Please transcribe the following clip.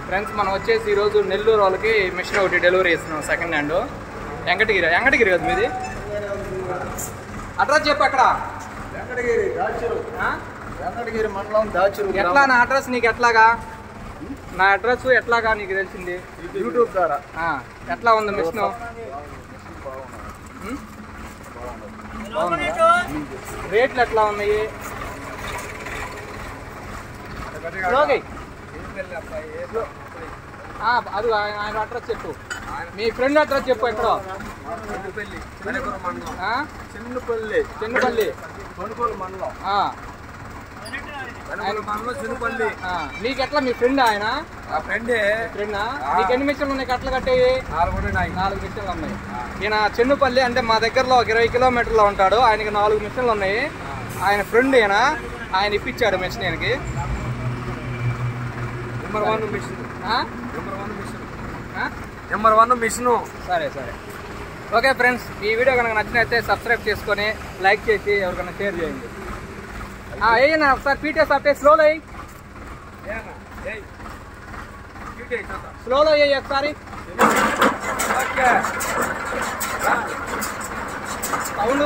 Friends మనం వచ్చేసి ఈరోజు నెల్లూరు వాళ్ళకి మిషన్ ఒకటి డెలివరీ ఇస్తున్నాం సెకండ్ హ్యాండ్. వెంకటగిరి కదా మీది? అడ్రస్ చెప్పు. అక్కడ వెంకటగిరి మండలం దాచురు. ఎట్లా నా అడ్రస్ నీకు ఎట్లాగా? నా అడ్రస్ ఎట్లాగా నీకు తెలిసింది? యూట్యూబ్ ద్వారా. ఎట్లా ఉంది మిషన్? రేట్లు ఎట్లా ఉన్నాయి? అది ఆయన అడ్రస్ చెప్పు. మీ ఫ్రెండ్ అడ్రస్ చెప్పు. ఎక్కడో చిన్నపల్లి మండలం. మీకు ఎట్లా? మీ ఫ్రెండ్ ఆయన? ఫ్రెండా? మీకు ఎన్ని మిషన్లు ఉన్నాయి కట్టలు కట్టేవి? 4 మిషన్లు ఉన్నాయి. ఈయన చెన్నుపల్లి అంటే మా దగ్గరలో 20 కిలోమీటర్లో ఉంటాడు. ఆయనకి 4 మిషన్లు ఉన్నాయి. ఆయన ఫ్రెండ్ ఆయన ఇప్పించాడు మిషన్. ఆయనకి నెంబర్ 1 మిషన్. సరే. ఓకే ఫ్రెండ్స్, ఈ వీడియో కనుక నచ్చినైతే సబ్స్క్రైబ్ చేసుకొని లైక్ చేసి ఎవరికైనా షేర్ చేయండి. ఏనా ఒకసారి పీటీఎస్ అప్టే స్లోలో అయ్యి ఒకసారి సౌండ్